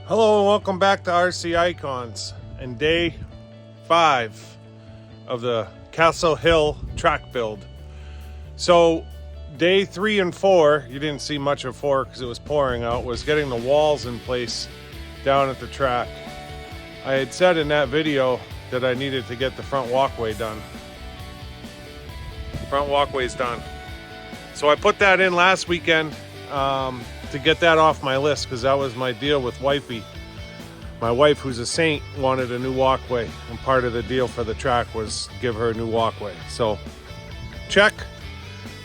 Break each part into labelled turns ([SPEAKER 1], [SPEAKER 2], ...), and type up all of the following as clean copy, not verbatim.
[SPEAKER 1] Hello and welcome back to RC Icons and day 5 of the Castle Hill track build. So day 3 and 4, you didn't see much of 4 because it was pouring out, was getting the walls in place down at the track. I had said in that video that I needed to get the front walkway done. Front walkway's done. So I put that in last weekend to get that off my list because that was my deal with wifey. My wife, who's a saint, wanted a new walkway, and part of the deal for the track was give her a new walkway. So check.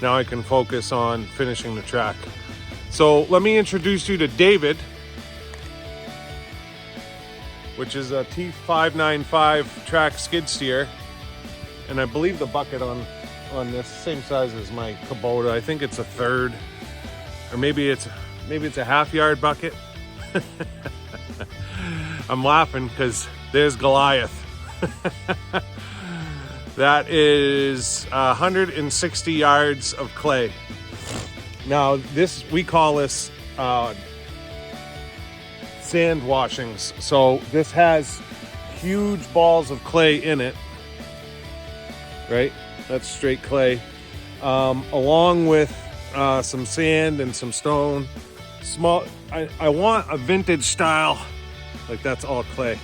[SPEAKER 1] Now I can focus on finishing the track. So let me introduce you to David, which is a T595 track skid steer, and I believe the bucket on this same size as my Kubota. I think it's a third, or maybe it's a half-yard bucket. I'm laughing because there's Goliath. That is 160 yards of clay. Now we call this sand washings. So this has huge balls of clay in it, right? That's straight clay, along with some sand and some stone. Small. I want a vintage style, like that's all clay.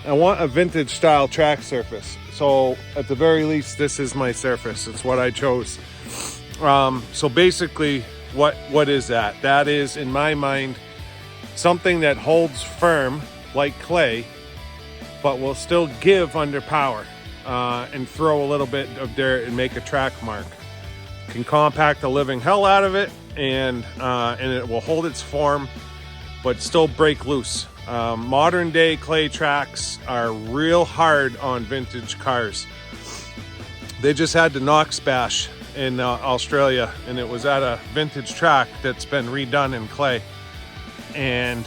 [SPEAKER 1] I want a vintage style track surface. So at the very least, this is my surface. It's what I chose. So basically, what is that? That is, in my mind, something that holds firm like clay, but will still give under power and throw a little bit of dirt and make a track mark. Can compact the living hell out of it, and it will hold its form but still break loose. Modern day clay tracks are real hard on vintage cars. They just had the Knox Bash in Australia, and it was at a vintage track that's been redone in clay, and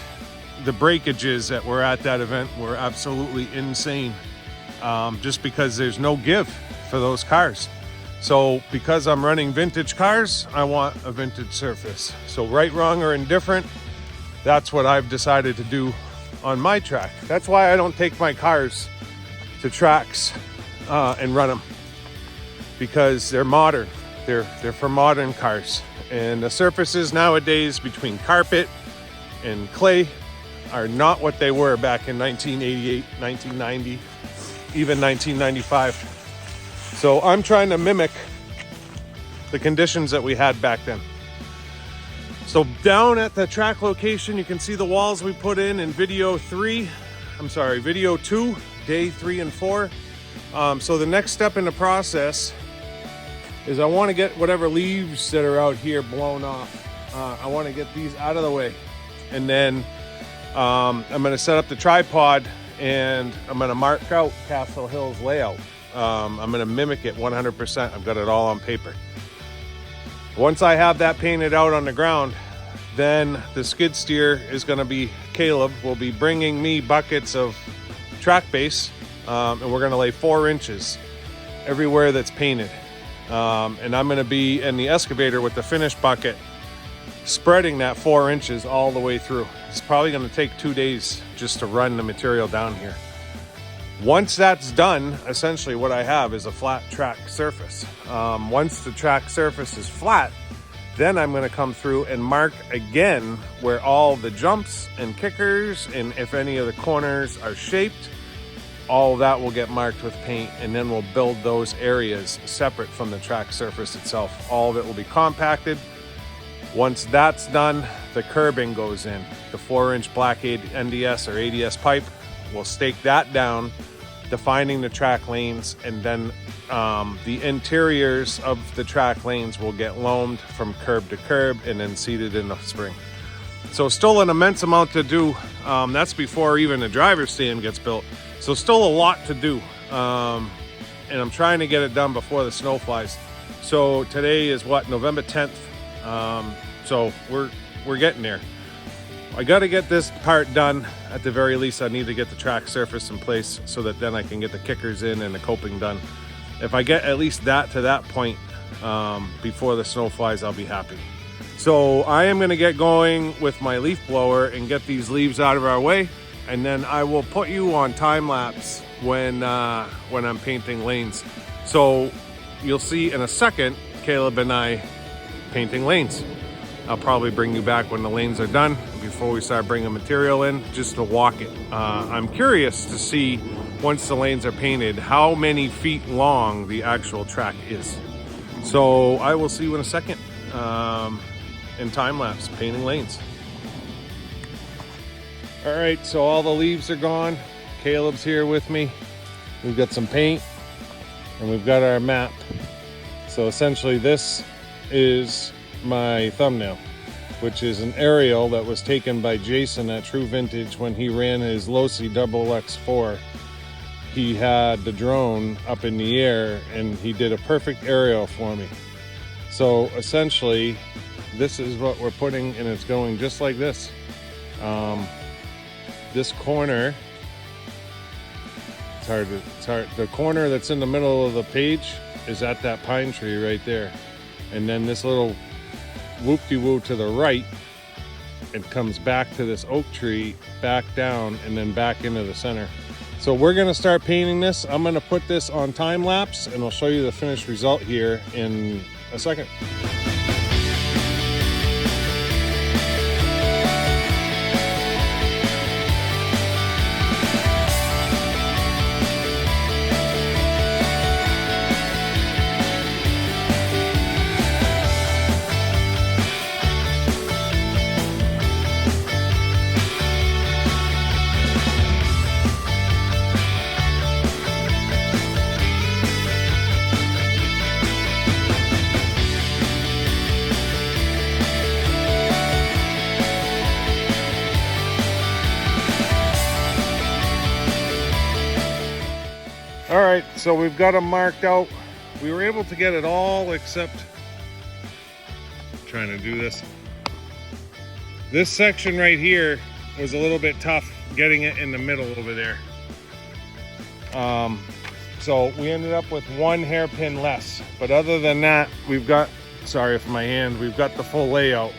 [SPEAKER 1] the breakages that were at that event were absolutely insane, just because there's no give for those cars. So because I'm running vintage cars, I want a vintage surface. So right, wrong, or indifferent, that's what I've decided to do on my track. That's why I don't take my cars to tracks and run them, because they're modern. They're for modern cars. And the surfaces nowadays between carpet and clay are not what they were back in 1988, 1990, even 1995. So I'm trying to mimic the conditions that we had back then. So down at the track location, you can see the walls we put in video 2, day 3 and 4. So the next step in the process is I want to get whatever leaves that are out here blown off. I want to get these out of the way. And then I'm going to set up the tripod, and I'm going to mark out Castle Hill's layout. I'm going to mimic it 100%. I've got it all on paper. Once I have that painted out on the ground, then the skid steer is going to be, Caleb will be bringing me buckets of track base, and we're going to lay 4 inches everywhere that's painted. And I'm going to be in the excavator with the finished bucket, spreading that 4 inches all the way through. It's probably going to take 2 days just to run the material down here. Once that's done, essentially what I have is a flat track surface. Once the track surface is flat, then I'm going to come through and mark again where all the jumps and kickers, and if any of the corners are shaped, all of that will get marked with paint, and then we'll build those areas separate from the track surface itself. All of it will be compacted. Once that's done, the curbing goes in. The 4-inch black NDS or ADS pipe, we'll stake that down, defining the track lanes, and then the interiors of the track lanes will get loamed from curb to curb and then seated in the spring. So still an immense amount to do. That's before even the driver's stand gets built. So still a lot to do. And I'm trying to get it done before the snow flies. So today is November 10th. So we're getting there. I got to get this part done. At the very least, I need to get the track surface in place so that then I can get the kickers in and the coping done. If I get at least that to that point before the snow flies, I'll be happy. So I am gonna get going with my leaf blower and get these leaves out of our way, and then I will put you on time lapse when I'm painting lanes. So you'll see in a second Caleb and I painting lanes. I'll probably bring you back when the lanes are done before we start bringing material in, just to walk it. I'm curious to see, once the lanes are painted, how many feet long the actual track is. So I will see you in a second in time lapse painting lanes. All right, so all the leaves are gone. Caleb's here with me. We've got some paint and we've got our map. So essentially this is my thumbnail, which is an aerial that was taken by Jason at True Vintage when he ran his Losi XX4. He had the drone up in the air and he did a perfect aerial for me. So essentially this is what we're putting, and it's going just like this. This corner, it's hard. The corner that's in the middle of the page is at that pine tree right there. And then this little whoop-de-woo to the right, it comes back to this oak tree, back down, and then back into the center. So we're gonna start painting this. I'm gonna put this on time lapse and I'll show you the finished result here in a second. All right, so we've got them marked out. We were able to get it all except, trying to do this. This section right here was a little bit tough getting it in the middle over there. So we ended up with one hairpin less. But other than that, we've got, sorry for my hand, we've got the full layout.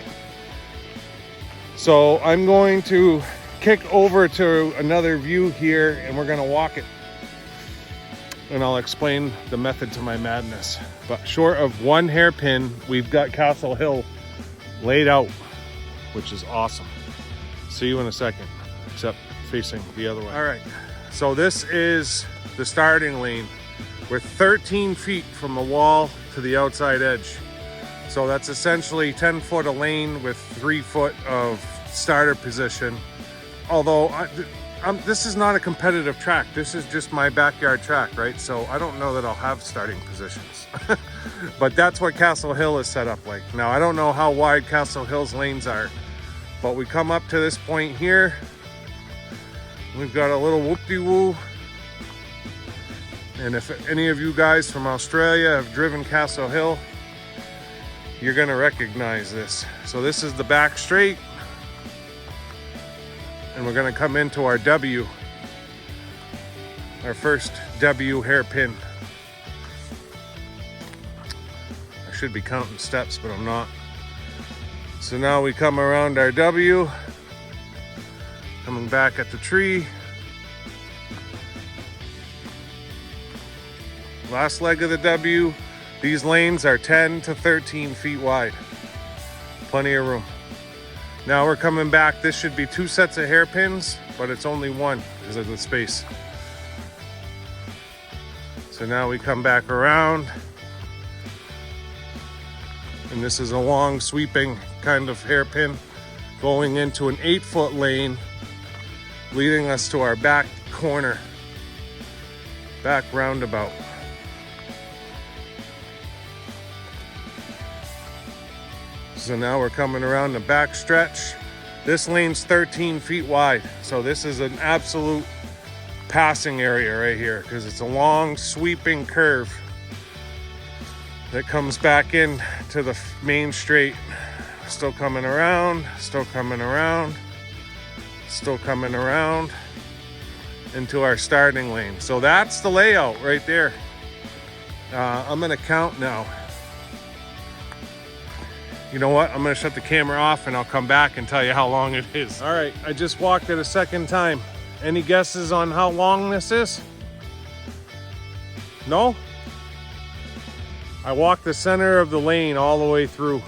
[SPEAKER 1] So I'm going to kick over to another view here and we're gonna walk it. And I'll explain the method to my madness. But short of one hairpin, we've got Castle Hill laid out, which is awesome. See you in a second, except facing the other way. All right, so this is the starting lane. We're 13 feet from the wall to the outside edge. So that's essentially 10 foot of lane with 3 foot of starter position. Although this is not a competitive track. This is just my backyard track, right? So I don't know that I'll have starting positions. But that's what Castle Hill is set up like. Now, I don't know how wide Castle Hill's lanes are, but we come up to this point here. We've got a little whoop-de-woo. And if any of you guys from Australia have driven Castle Hill, you're gonna recognize this. So this is the back straight. And we're gonna come into our W, our first W hairpin. I should be counting steps, but I'm not. So now we come around our W, coming back at the tree. Last leg of the W. These lanes are 10 to 13 feet wide. Plenty of room. Now we're coming back. This should be 2 sets of hairpins, but it's only 1 because of the space. So now we come back around. And this is a long sweeping kind of hairpin going into an 8 foot lane, leading us to our back corner, back roundabout. So now we're coming around the back stretch. This lane's 13 feet wide. So this is an absolute passing area right here because it's a long sweeping curve that comes back in to the main straight. Still coming around, still coming around, still coming around into our starting lane. So that's the layout right there. I'm gonna count now. You know what? I'm gonna shut the camera off and I'll come back and tell you how long it is. All right, I just walked it a second time. Any guesses on how long this is? No? I walked the center of the lane all the way through.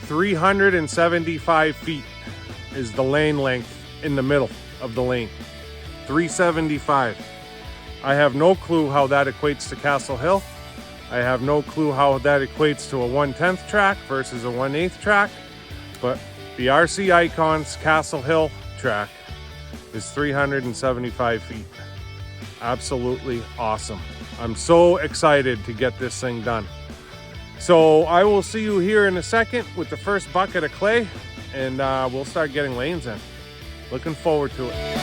[SPEAKER 1] 375 feet is the lane length in the middle of the lane. 375. I have no clue how that equates to Castle Hill. I have no clue how that equates to a 1/10 track versus a 1/8 track, but the RC Icons Castle Hill track is 375 feet. Absolutely awesome. I'm so excited to get this thing done. So I will see you here in a second with the first bucket of clay, and we'll start getting lanes in. Looking forward to it.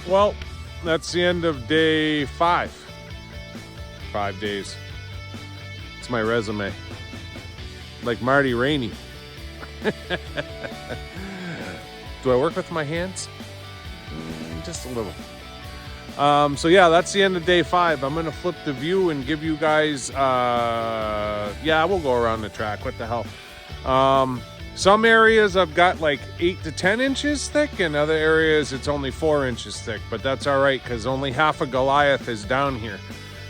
[SPEAKER 1] Well, that's the end of day 5. 5 days. It's my resume. Like Marty Rainey. Do I work with my hands? Just a little. So yeah, that's the end of day 5. I'm gonna flip the view and give you guys, yeah, we'll go around the track. What the hell? Some areas I've got like 8 to 10 inches thick, and other areas it's only 4 inches thick, but that's all right because only half of Goliath is down here.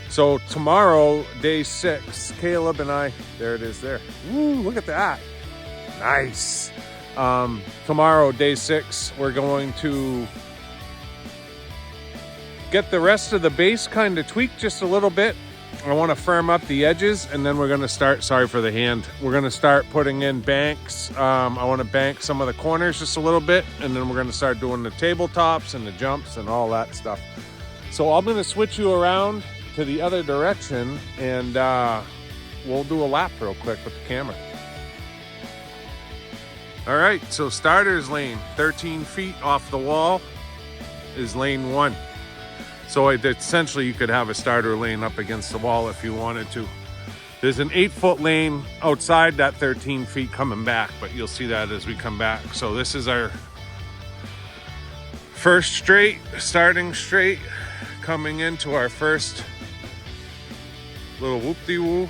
[SPEAKER 1] So tomorrow, day 6, Caleb and I, there it is there. Woo, look at that. Nice. Tomorrow, day 6, we're going to get the rest of the base kind of tweaked just a little bit. I want to firm up the edges, and then we're going to start, sorry for the hand, we're going to start putting in banks. I want to bank some of the corners just a little bit, and then we're going to start doing the tabletops and the jumps and all that stuff. So I'm going to switch you around to the other direction, and we'll do a lap real quick with the camera. All right, so starter's lane, 13 feet off the wall is lane 1. So essentially you could have a starter lane up against the wall if you wanted to. There's an 8-foot lane outside that 13 feet coming back, but you'll see that as we come back. So this is our first straight, starting straight, coming into our first little whoop-de-woo.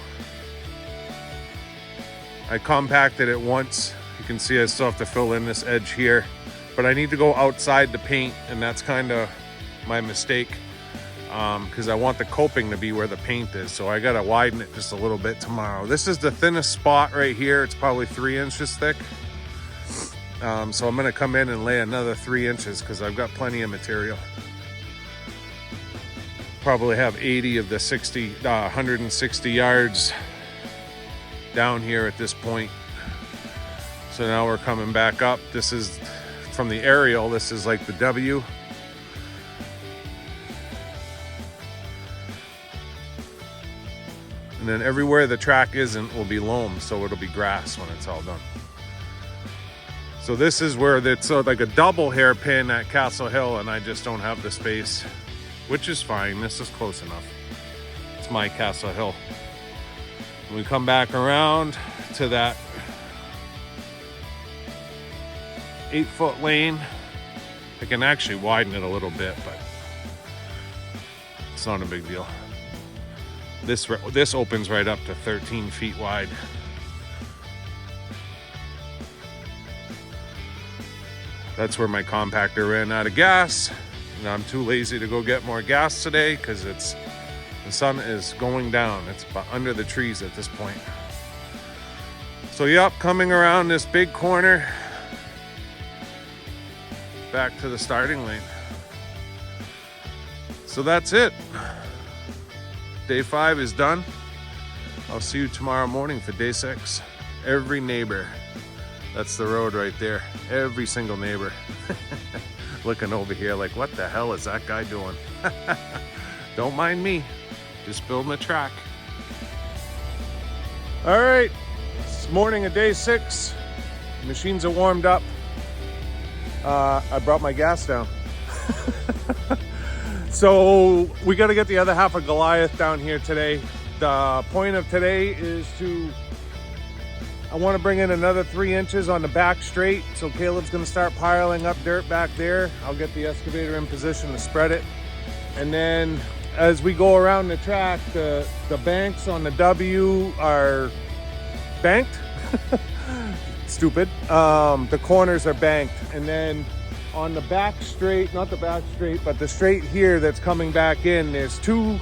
[SPEAKER 1] I compacted it once. You can see I still have to fill in this edge here, but I need to go outside the paint, and that's kind of my mistake. Because I want the coping to be where the paint is, so I gotta widen it just a little bit tomorrow. This is the thinnest spot right here. It's probably 3 inches thick, so I'm gonna come in and lay another 3 inches because I've got plenty of material. Probably have 80 of the 160 yards down here at this point. So now we're coming back up. This is from the aerial, this is like the W. And then everywhere the track isn't will be loam, so it'll be grass when it's all done. So this is where it's like a double hairpin at Castle Hill, and I just don't have the space, which is fine. This is close enough. It's my Castle Hill. When we come back around to that 8-foot lane, I can actually widen it a little bit, but it's not a big deal. This opens right up to 13 feet wide. That's where my compactor ran out of gas. And I'm too lazy to go get more gas today because the sun is going down. It's under the trees at this point. So yep, coming around this big corner, back to the starting lane. So that's it. Day 5 is done. I'll see you tomorrow morning for day 6. Every neighbor. That's the road right there. Every single neighbor looking over here like, what the hell is that guy doing? Don't mind me, just building a track. All right, it's morning of day 6. Machines are warmed up. I brought my gas down. So we got to get the other half of Goliath down here today. The point of today is I want to bring in another 3 inches on the back straight. So Caleb's going to start piling up dirt back there. I'll get the excavator in position to spread it. And then as we go around the track, the banks on the W are banked. Stupid. The corners are banked. And then on the back straight, not the back straight, but the straight here that's coming back in, there's two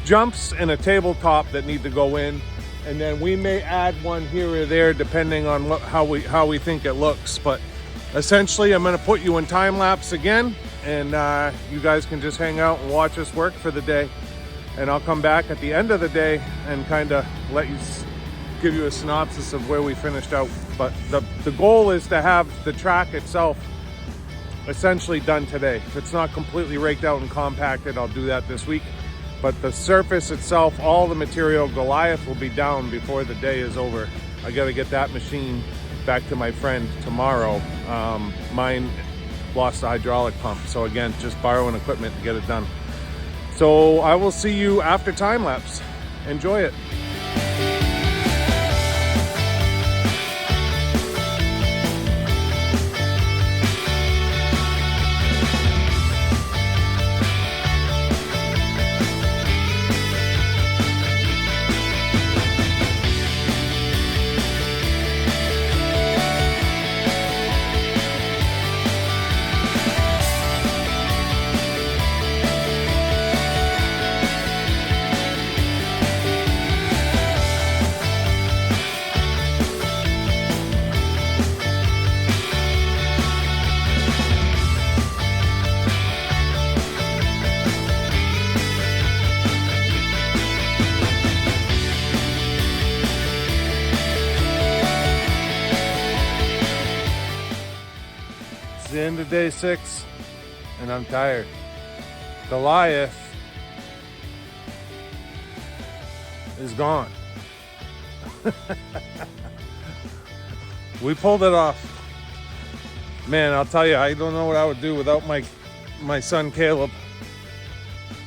[SPEAKER 1] jumps and a tabletop that need to go in. And then we may add one here or there depending on how we think it looks. But essentially, I'm going to put you in time lapse again, and you guys can just hang out and watch us work for the day. And I'll come back at the end of the day and kind of give you a synopsis of where we finished out. But the goal is to have the track itself essentially done today. If it's not completely raked out and compacted, I'll do that this week. But the surface itself, all the material, Goliath will be down before the day is over. I got to get that machine back to my friend tomorrow. Mine lost the hydraulic pump. So again, just borrowing equipment to get it done. So I will see you after time lapse. Enjoy it. It's the end of day 6 and I'm tired. Goliath is gone. We pulled it off. Man, I'll tell you, I don't know what I would do without my son Caleb.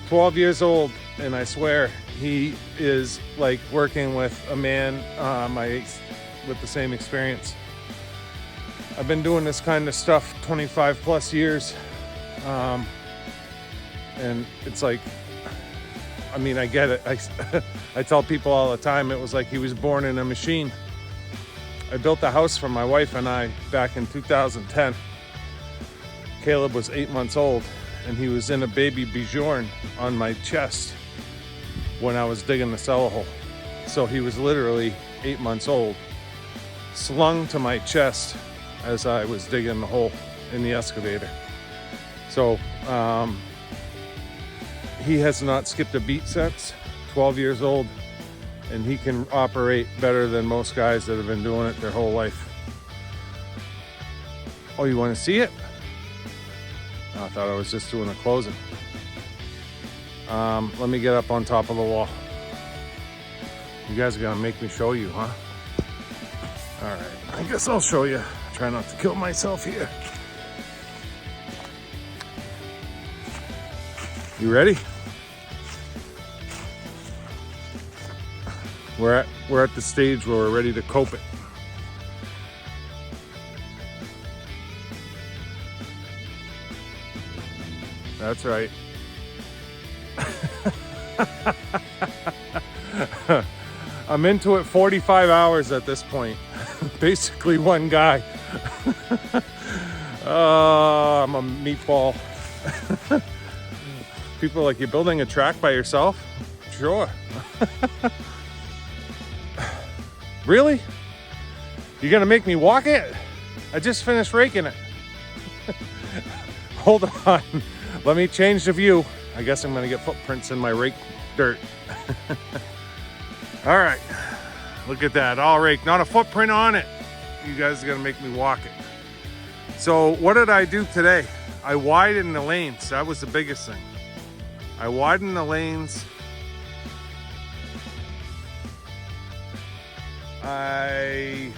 [SPEAKER 1] 12 years old, and I swear he is like working with a man with the same experience. I've been doing this kind of stuff 25 plus years. And it's like, I mean, I get it. I tell people all the time, it was like he was born in a machine. I built a house for my wife and I back in 2010. Caleb was 8 months old and he was in a baby Bjorn on my chest when I was digging the cellar hole. So he was literally 8 months old, slung to my chest as I was digging the hole in the excavator. So he has not skipped a beat since, 12 years old, and he can operate better than most guys that have been doing it their whole life. Oh, you want to see it? I thought I was just doing a closing. Let me get up on top of the wall. You guys are gonna make me show you, huh? All right. I guess I'll show you. Try not to kill myself here. You ready? We're at the stage where we're ready to cope it. That's right. I'm into it 45 hours at this point. Basically one guy. I'm a meatball. People are like, you're building a track by yourself? Sure. Really? You're gonna make me walk it? I just finished raking it. Hold on. Let me change the view. I guess I'm gonna get footprints in my rake dirt. All right, look at that, all raked, not a footprint on it. You guys are gonna make me walk it. So what did I do today? I widened the lanes, that was the biggest thing. I widened the lanes. I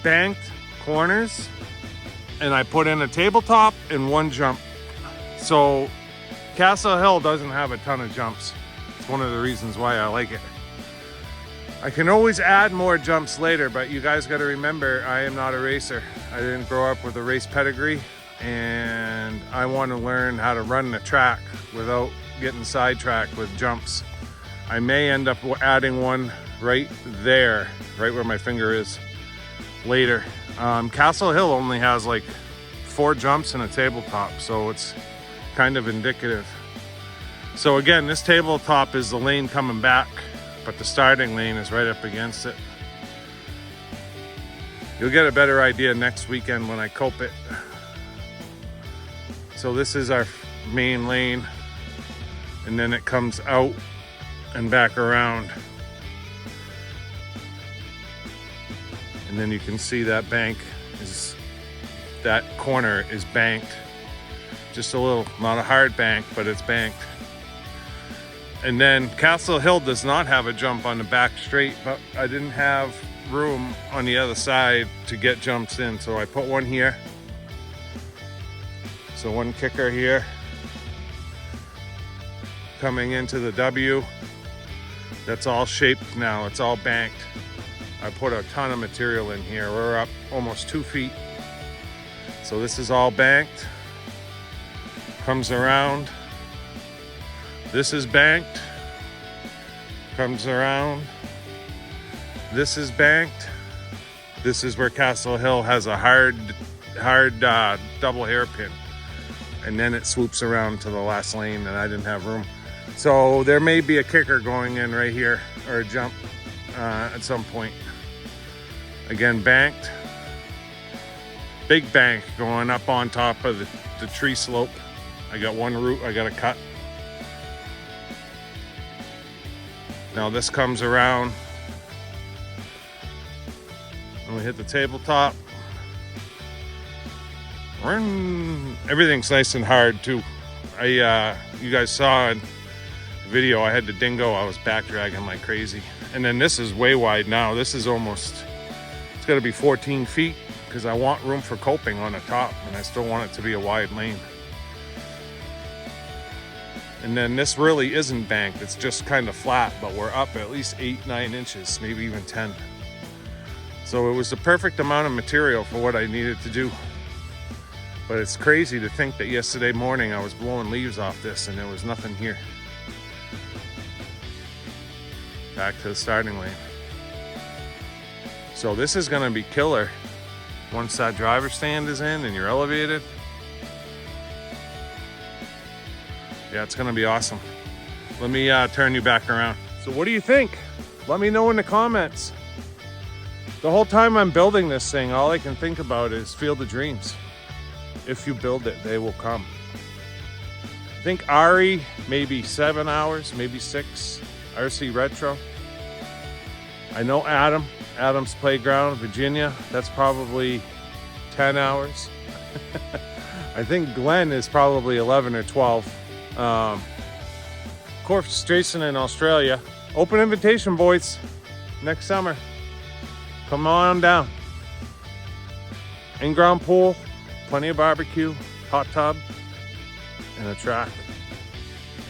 [SPEAKER 1] banked corners and I put in a tabletop and one jump. So Castle Hill doesn't have a ton of jumps. It's one of the reasons why I like it. I can always add more jumps later, but you guys got to remember, I am not a racer. I didn't grow up with a race pedigree, and I want to learn how to run the track without getting sidetracked with jumps. I may end up adding one right there, right where my finger is, later. Castle Hill only has like 4 jumps and a tabletop, so it's kind of indicative. So again, this tabletop is the lane coming back, but the starting lane is right up against it. You'll get a better idea next weekend when I cope it. So this is our main lane, and then it comes out and back around. And then you can see that that corner is banked. Just a little, not a hard bank, but it's banked. And then Castle Hill does not have a jump on the back straight, but I didn't have room on the other side to get jumps in, so I put one here. So one kicker here, coming into the W. That's all shaped now, it's all banked. I put a ton of material in here. We're up almost 2 feet. So this is all banked. Comes around. This is banked. Comes around. This is banked. This is where Castle Hill has a hard double hairpin. And then it swoops around to the last lane, and I didn't have room. So there may be a kicker going in right here, or a jump at some point. Again, banked. Big bank going up on top of the tree slope. I got one root I gotta cut. Now this comes around. And we hit the tabletop. Everything's nice and hard too. You guys saw in the video, I had the dingo, I was back dragging like crazy. And then this is way wide now. This is almost, it's gotta be 14 feet because I want room for coping on the top, and I still want it to be a wide lane. And then this really isn't banked, it's just kind of flat, but we're up at least 8-9 inches, maybe even 10. So it was the perfect amount of material for what I needed to do. But it's crazy to think that yesterday morning I was blowing leaves off this and there was nothing here. Back to the starting lane. So this is gonna be killer once that driver stand is in and you're elevated. Yeah, it's gonna be awesome. Let me turn you back around. So what do you think? Let me know in the comments. The whole time I'm building this thing, all I can think about is Field of Dreams. If you build it, they will come. I think Ari, maybe 7 hours, maybe 6. RC Retro. I know Adam's Playground, Virginia, that's probably 10 hours. I think Glenn is probably 11 or 12. Of course, Jason in Australia. Open invitation, boys, next summer. Come on down. In-ground pool, plenty of barbecue, hot tub, and a track.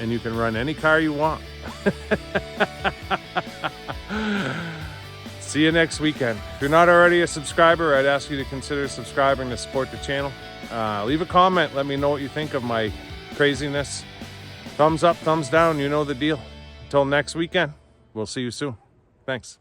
[SPEAKER 1] And you can run any car you want. See you next weekend. If you're not already a subscriber, I'd ask you to consider subscribing to support the channel. Leave a comment. Let me know what you think of my craziness. Thumbs up, thumbs down. You know the deal. Until next weekend, we'll see you soon. Thanks.